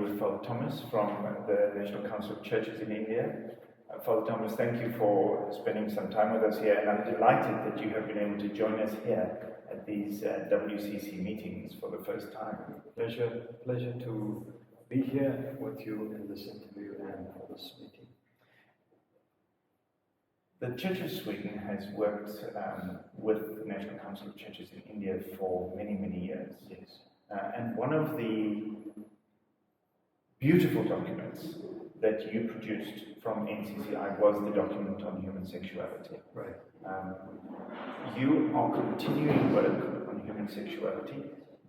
with Father Thomas from the National Council of Churches in India. Father Thomas, thank you for spending some time with us here, and I'm delighted that you have been able to join us here at these WCC meetings for the first time. Pleasure to be here with you in this interview and for this meeting. The Church of Sweden has worked with the National Council of Churches in India for many, many years. Yes. And one of the beautiful documents that you produced from NCCI was the document on human sexuality. Right. You are continuing work on human sexuality,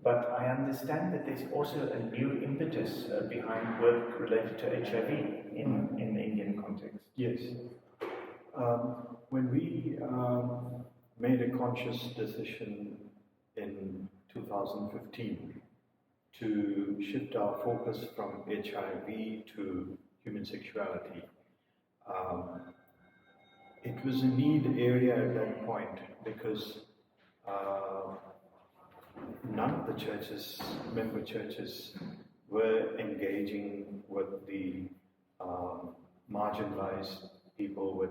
but I understand that there's also a new impetus behind work related to HIV in the Indian context. Yes. When we made a conscious decision in 2015 to shift our focus from HIV to human sexuality, it was a need area at that point because none of the churches, member churches, were engaging with the marginalized people with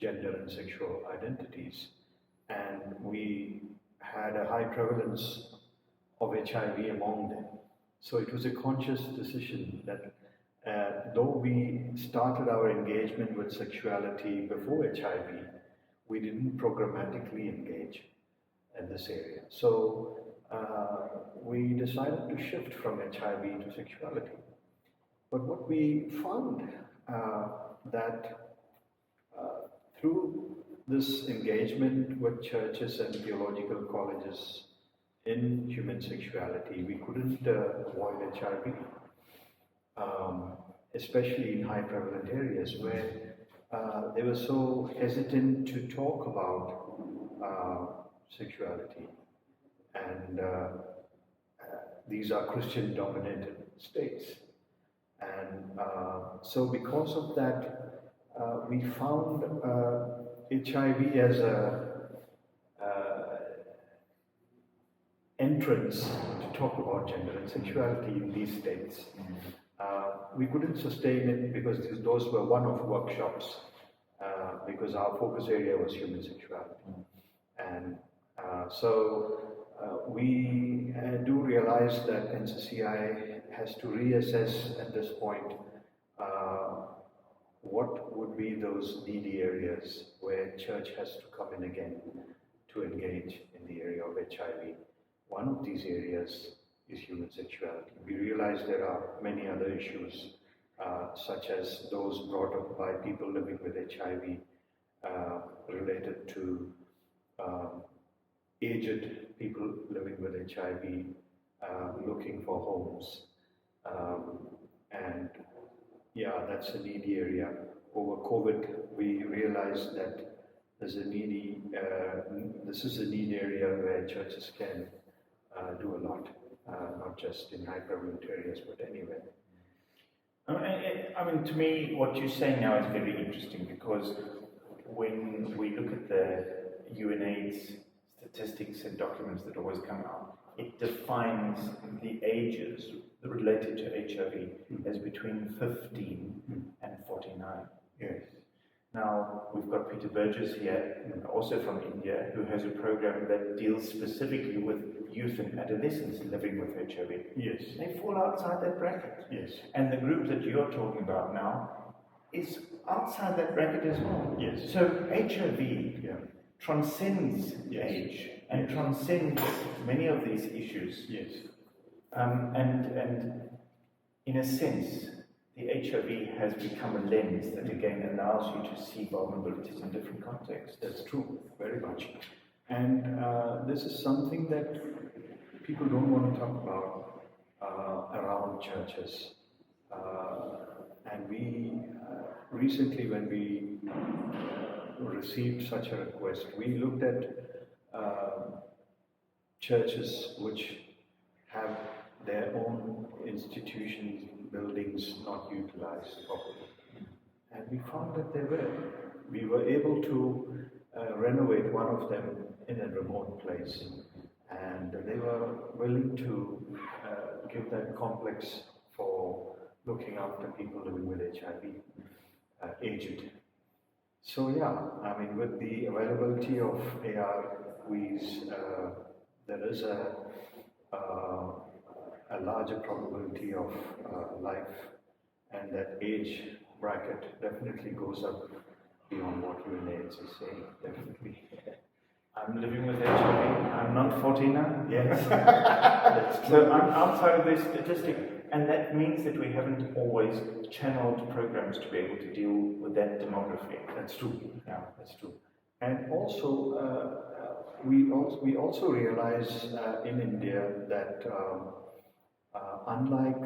gender and sexual identities, and we had a high prevalence of HIV among them. So it was a conscious decision that though we started our engagement with sexuality before HIV, we didn't programmatically engage in this area. So we decided to shift from HIV to sexuality. But what we found that through this engagement with churches and theological colleges in human sexuality, we couldn't avoid HIV, especially in high prevalent areas where they were so hesitant to talk about sexuality. And these are Christian dominated states. And so because of that, we found HIV as a entrance to talk about gender and sexuality in these states. We couldn't sustain it because those were one-off workshops because our focus area was human sexuality. And so we do realize that NCCI has to reassess at this point what would be those needy areas where church has to come in again to engage in the area of HIV. One of these areas is human sexuality. We realize there are many other issues, such as those brought up by people living with HIV, related to aged people living with HIV, looking for homes. And yeah, that's a needy area. Over COVID, we realized that there's a needy, this is a need area where churches can do a lot, not just in high prevalent areas, but anywhere. I mean, to me, what you're saying now is very interesting because when we look at the UNAIDS statistics and documents that always come out, it defines the ages related to HIV as between 15 and 49. Yes. Now, we've got Peter Burgess here, also from India, who has a program that deals specifically with youth and adolescents living with HIV. Yes. They fall outside that bracket. Yes. And the group that you're talking about now is outside that bracket as well. Yes. So HIV transcends age and transcends many of these issues. Yes. And in a sense, the HIV has become a lens that again allows you to see vulnerabilities in different contexts. That's true, very much. And this is something that people don't want to talk about around churches. And we recently, when we received such a request, we looked at churches which have their own institutions, buildings not utilized properly. And we found that they were. We were able to renovate one of them in a remote place. And they were willing to give that complex for after people living with HIV, aged. So yeah, I mean, with the availability of ARVs, there is uh, a larger probability of life, and that age bracket definitely goes up beyond what UNAIDS is saying, definitely. I'm living with HIV. I'm not 40 now. Yes, that's true. So I'm outside of this statistic, and that means that we haven't always channeled programs to be able to deal with that demography. That's true. Yeah. That's true. And also, we also realize in India that unlike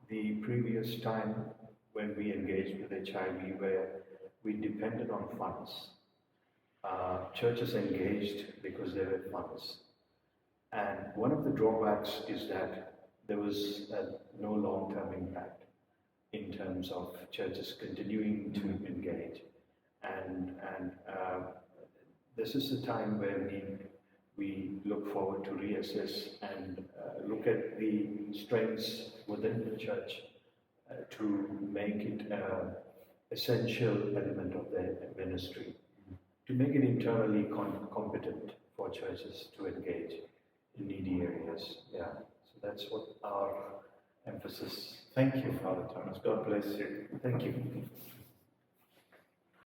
the previous time when we engaged with HIV, where we depended on funds, churches engaged because there were funds. And one of the drawbacks is that there was no long-term impact in terms of churches continuing to engage. And this is the time where we look forward to reassess and look at the strengths within the church to make it an essential element of their ministry, to make it internally competent for churches to engage in needy areas. Yeah, so that's what our emphasis. Thank you, Father Thomas. God bless you. Thank you.